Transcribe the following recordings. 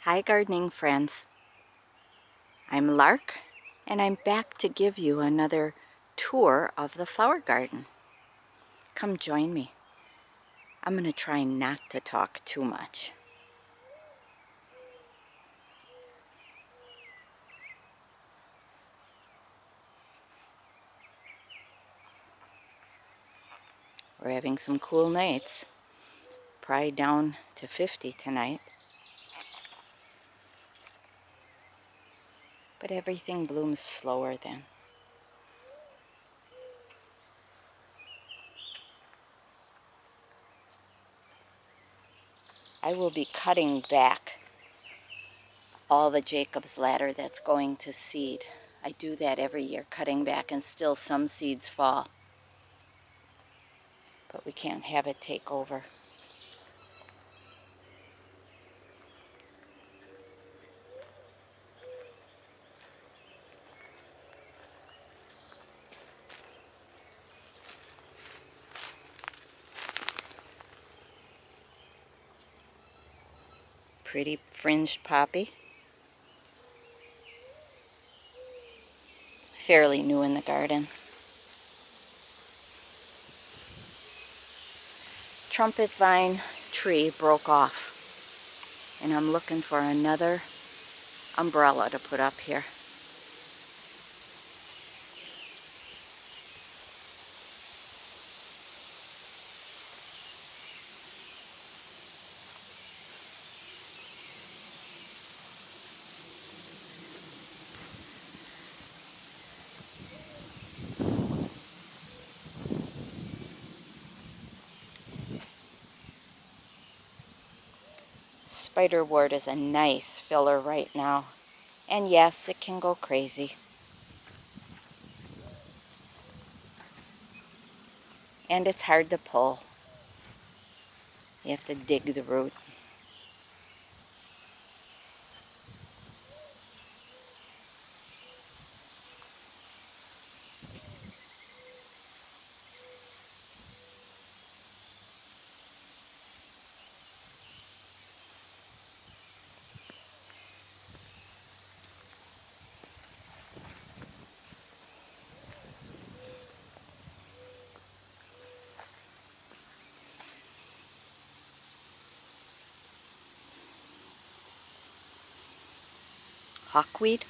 Hi gardening friends, I'm Lark and I'm back to give you another tour of the flower garden. Come join me. I'm going to try not to talk too much. We're having some cool nights, probably down to 50 tonight, but everything blooms slower then. I will be cutting back all the Jacob's ladder that's going to seed. I do that every year, cutting back, and still some seeds fall. But we can't have it take over. Pretty fringed poppy. Fairly new in the garden. Trumpet vine tree broke off, and I'm looking for another umbrella to put up here. Spiderwort is a nice filler right now, and yes, it can go crazy, and it's hard to pull. You have to dig the root. Hawkweed.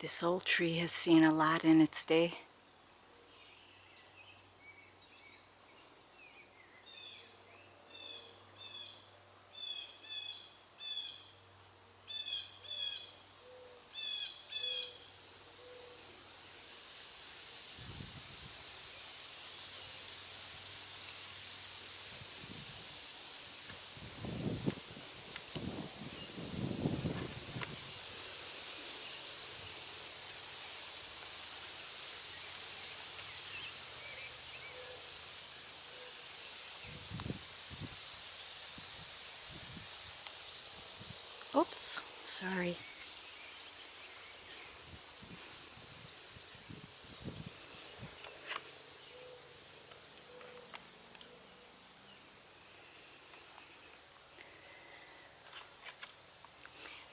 This old tree has seen a lot in its day. Oops, sorry.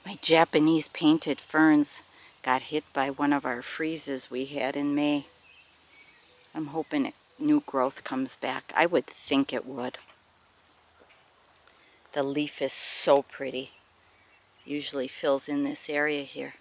My Japanese painted ferns got hit by one of our freezes we had in May. I'm hoping new growth comes back. I would think it would. The leaf is so pretty. Usually fills in this area here.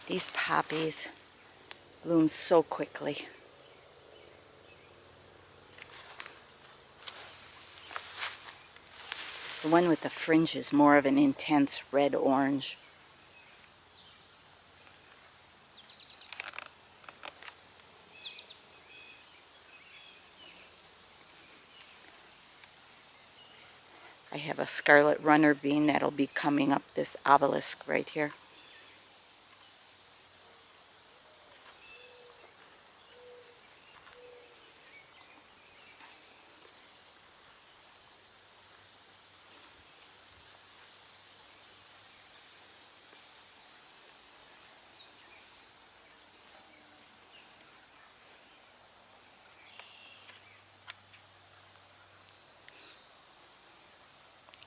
These poppies bloom so quickly. The one with the fringe is more of an intense red-orange. I have a scarlet runner bean that'll be coming up this obelisk right here.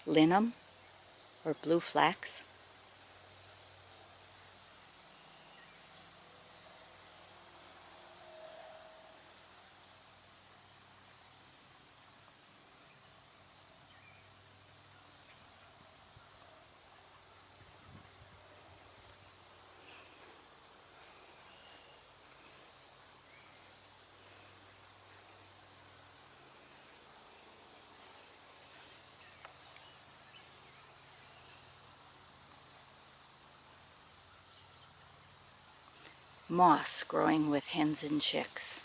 Linum or blue flax. Moss growing with hens and chicks.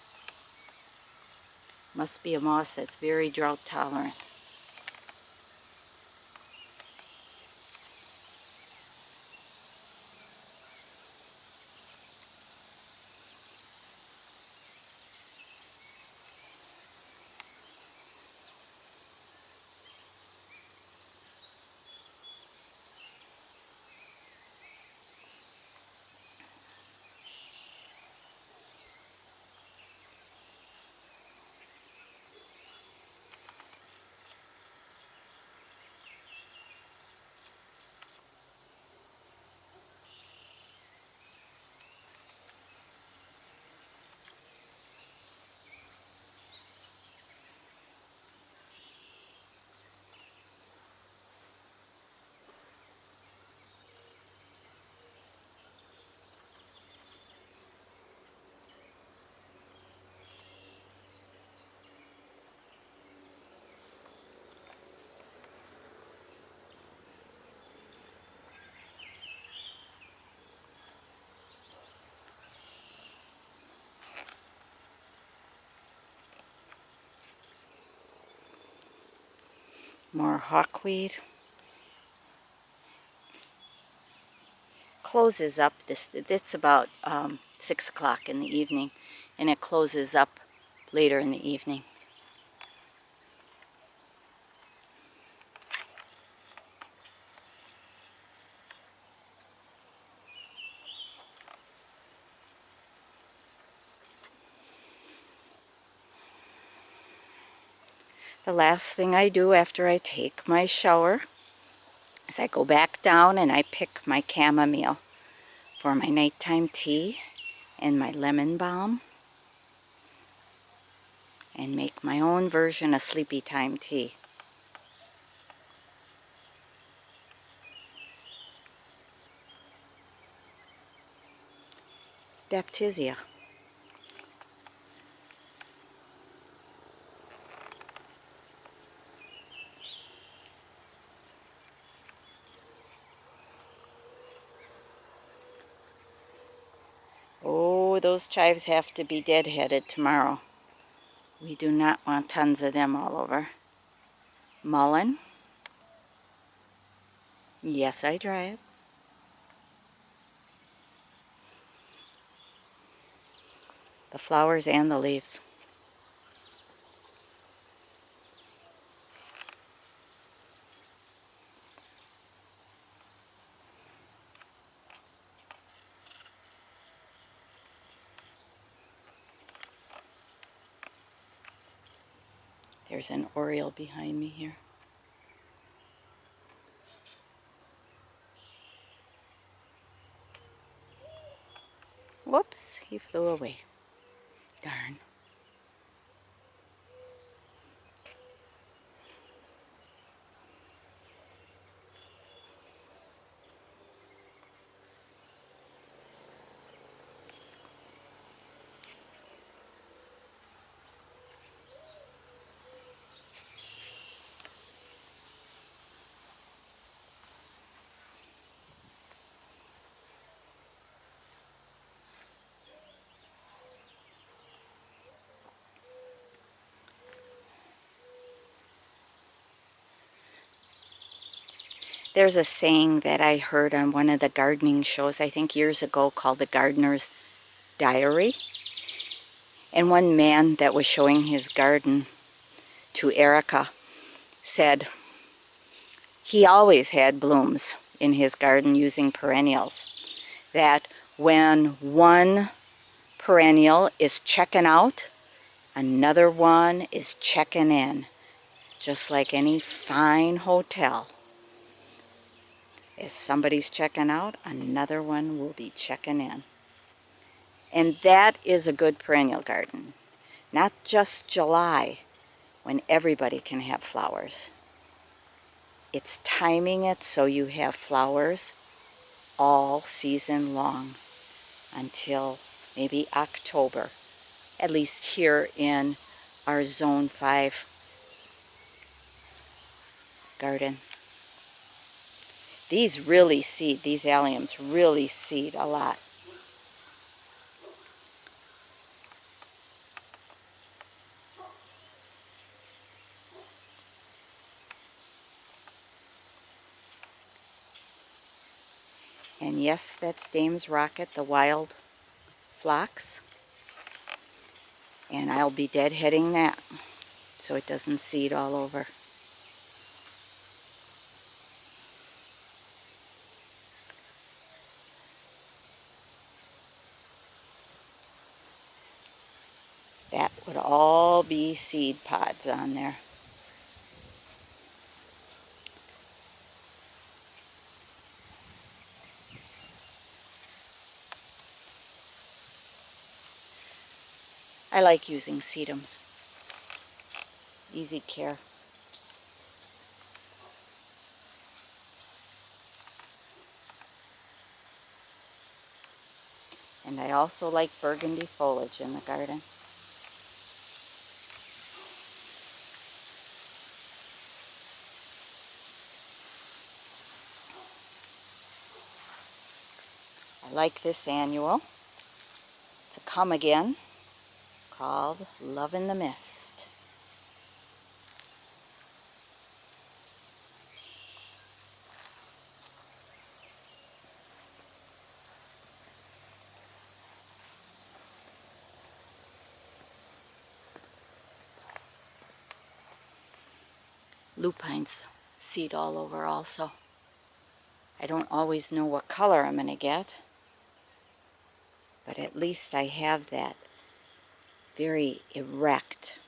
Must be a moss that's very drought tolerant. More hawkweed. Closes up it's about 6 o'clock in the evening, and it closes up later in the evening. The last thing I do after I take my shower is I go back down and I pick my chamomile for my nighttime tea and my lemon balm, and make my own version of sleepy time tea. Baptisia. Oh, those chives have to be deadheaded tomorrow. We do not want tons of them all over. Mullein. Yes, I dry it. The flowers and the leaves. There's an oriole behind me here. Whoops, he flew away. Darn. There's a saying that I heard on one of the gardening shows, I think years ago, called The Gardener's Diary. And one man that was showing his garden to Erica said he always had blooms in his garden using perennials. That when one perennial is checking out, another one is checking in. Just like any fine hotel. If somebody's checking out, another one will be checking in. And that is a good perennial garden. Not just July, when everybody can have flowers. It's timing it so you have flowers all season long until maybe October, at least here in our Zone 5 garden. These really seed, these alliums really seed a lot. And yes, that's Dame's Rocket, the wild phlox. And I'll be deadheading that so it doesn't seed all over. That would all be seed pods on there. I like using sedums. Easy care. And I also like burgundy foliage in the garden. I like this annual. It's a come again called Love in the Mist. Lupines seed all over also. I don't always know what color I'm going to get, but at least I have that very erect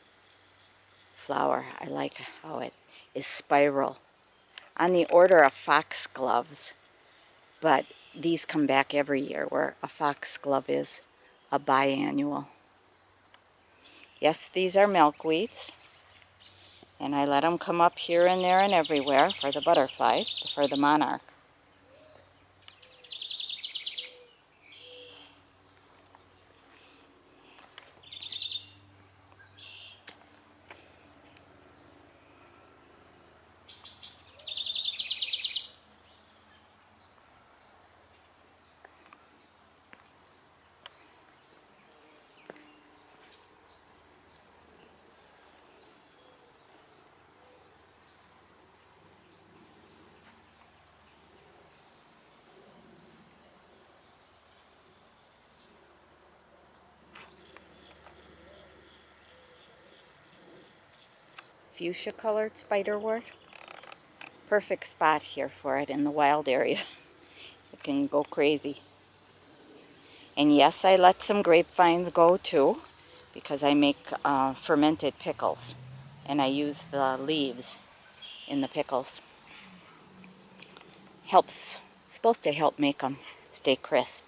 flower. I like how it is spiral. On the order of foxgloves, but these come back every year, where a foxglove is a biannual. Yes, these are milkweeds, and I let them come up here and there and everywhere for the butterflies, for the monarch. Fuchsia colored spiderwort. Perfect spot here for it in the wild area. It can go crazy. And yes, I let some grapevines go too, because I make fermented pickles, and I use the leaves in the pickles. Helps, supposed to help make them stay crisp.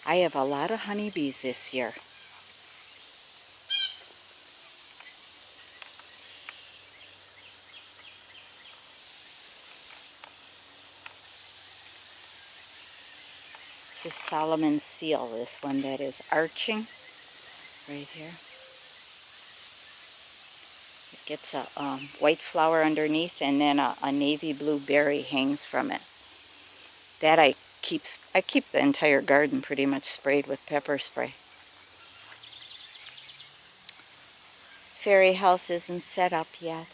I have a lot of honeybees this year. This is Solomon's seal, this one that is arching right here. It gets a white flower underneath, and then a navy blue berry hangs from it. That I keep the entire garden pretty much sprayed with pepper spray. Fairy house isn't set up yet.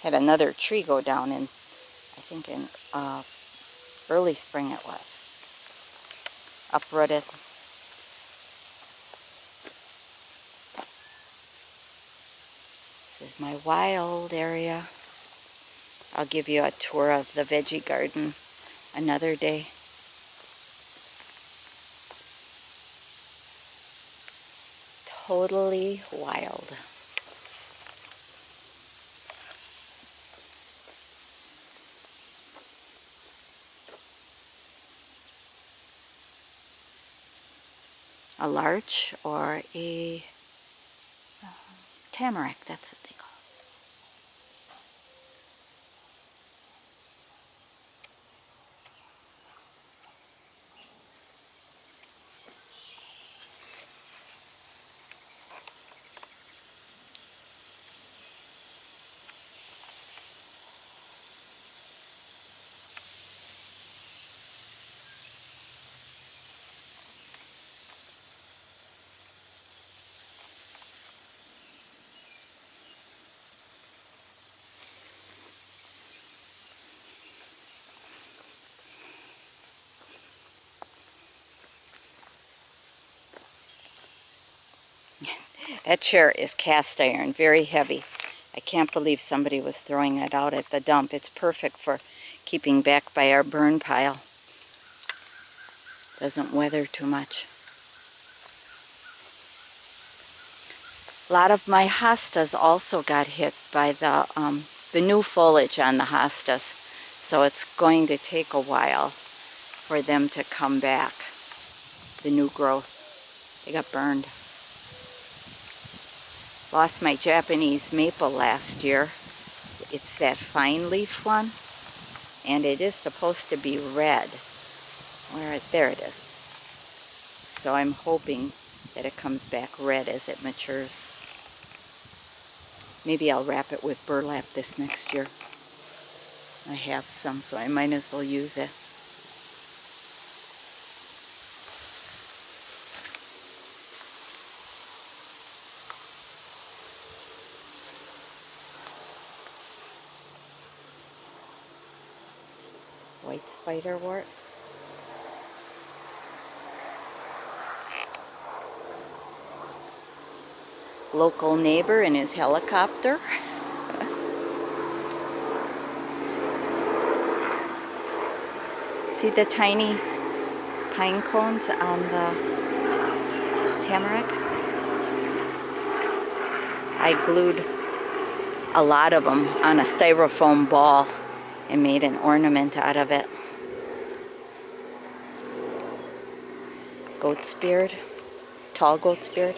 Had another tree go down in, I think in early spring it was. Uprooted. This is my wild area. I'll give you a tour of the veggie garden another day. Totally wild. A larch or a tamarack, that's what they call it. That chair is cast iron, very heavy. I can't believe somebody was throwing it out at the dump. It's perfect for keeping back by our burn pile. Doesn't weather too much. A lot of my hostas also got hit by the new foliage on the hostas, so it's going to take a while for them to come back, the new growth. They got burned. Lost my Japanese maple last year. It's that fine leaf one, and it is supposed to be red. There it is. So I'm hoping that it comes back red as it matures. Maybe I'll wrap it with burlap this next year. I have some, so I might as well use it. White spiderwort. Local neighbor in his helicopter. See the tiny pine cones on the tamarack? I glued a lot of them on a styrofoam ball and made an ornament out of it. Goat's beard, tall goat's beard.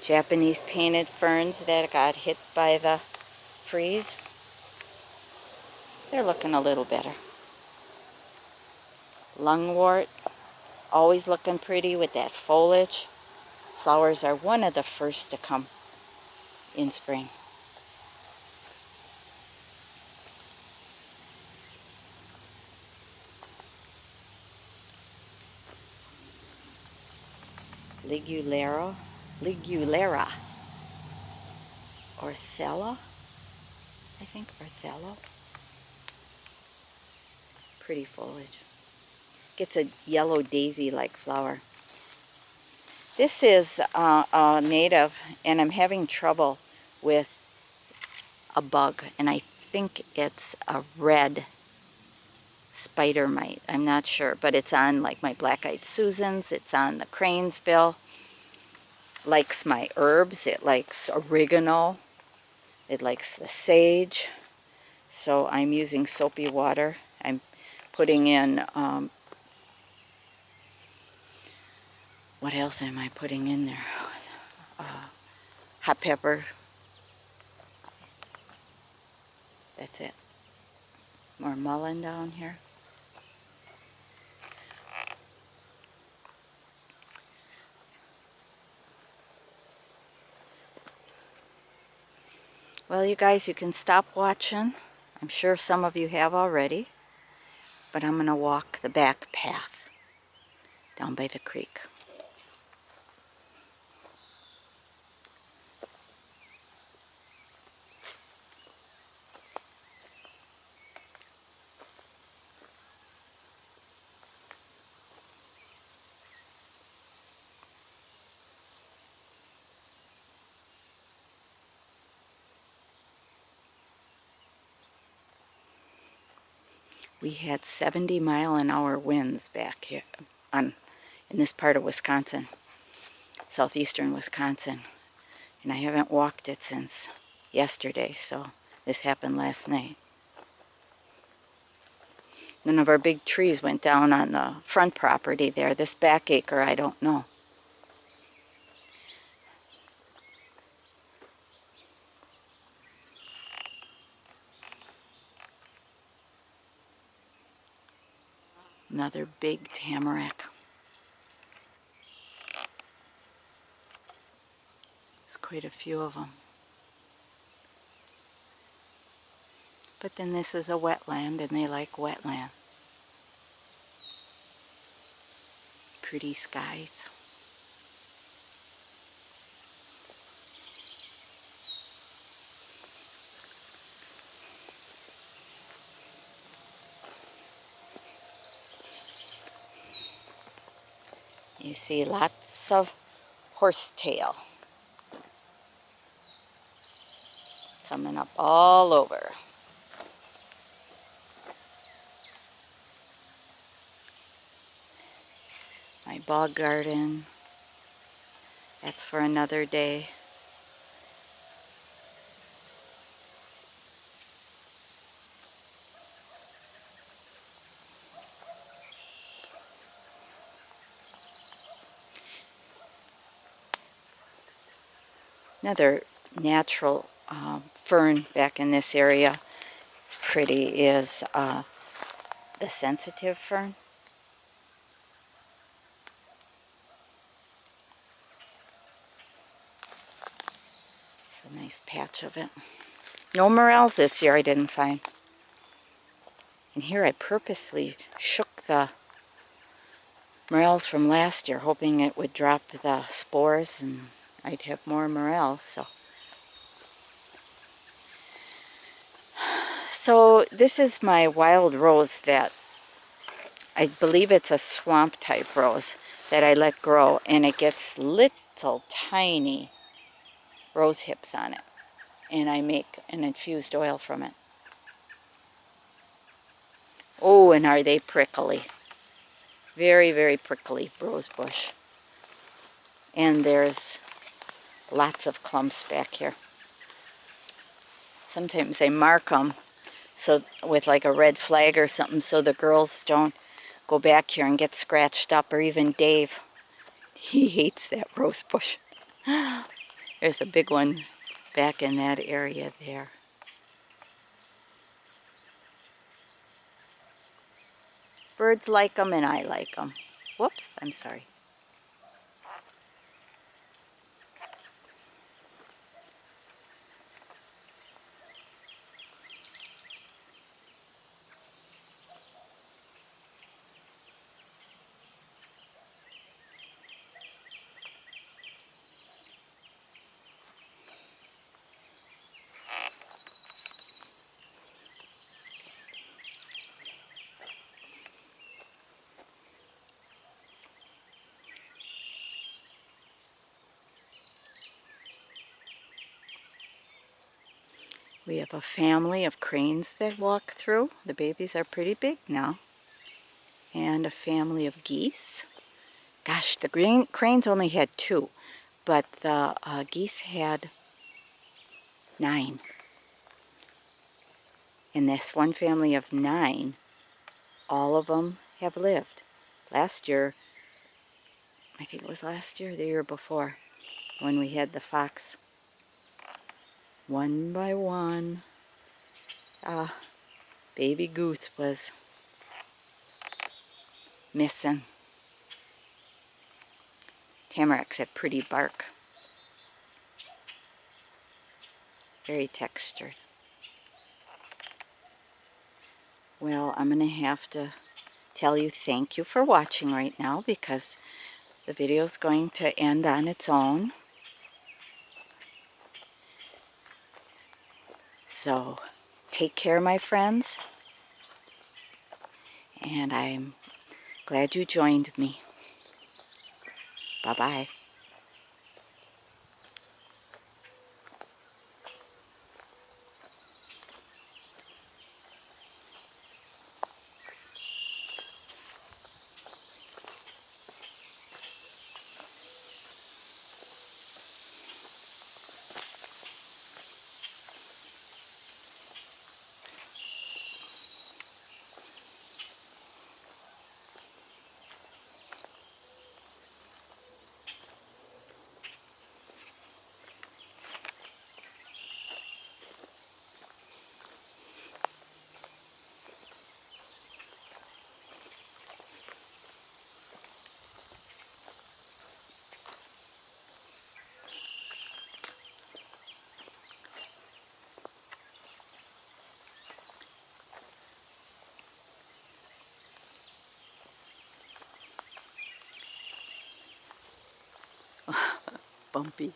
Japanese painted ferns that got hit by the freeze. They're looking a little better. Lungwort, always looking pretty with that foliage. Flowers are one of the first to come in spring. Ligulera, Orthella, I think, Orthello. Pretty foliage. Gets a yellow daisy-like flower. This is a native, and I'm having trouble with a bug, and I think it's a red spider mite. I'm not sure, but it's on like my black-eyed Susans. It's on the cranesbill. Likes my herbs. It likes oregano. It likes the sage. So I'm using soapy water. I'm putting in, what else am I putting in there? Hot pepper. That's it. More mullein down here. Well, you guys, you can stop watching. I'm sure some of you have already. But I'm going to walk the back path down by the creek. We had 70-mile-an-hour winds back here in this part of Wisconsin, southeastern Wisconsin. And I haven't walked it since yesterday, so this happened last night. None of our big trees went down on the front property there. This back acre, I don't know. Another big tamarack. There's quite a few of them. But then this is a wetland, and they like wetland. Pretty skies. You see lots of horsetail coming up all over. My bog garden, that's for another day. Another natural fern back in this area, it's pretty, is the sensitive fern. It's a nice patch of it. No morels this year I didn't find. And here I purposely shook the morels from last year, hoping it would drop the spores and I'd have more morels. So this is my wild rose that I believe it's a swamp type rose that I let grow, and it gets little tiny rose hips on it, and I make an infused oil from it. Oh, and are they prickly. Very, very prickly rose bush. And there's lots of clumps back here. Sometimes I mark them so with like a red flag or something so the girls don't go back here and get scratched up, or even Dave. He hates that rose bush. There's a big one back in that area there. Birds like them and I like them. Whoops, I'm sorry. We have a family of cranes that walk through. The babies are pretty big now. And a family of geese. Gosh, the cranes only had 2, but the geese had 9. In this one family of 9, all of them have lived. Last year, I think it was last year or the year before, when we had the fox. One by one, baby goose was missing. Tamaracks have pretty bark. Very textured. Well, I'm going to have to tell you thank you for watching right now, because the video is going to end on its own. So, take care, my friends. And I'm glad you joined me. Bye-bye. Bumpy.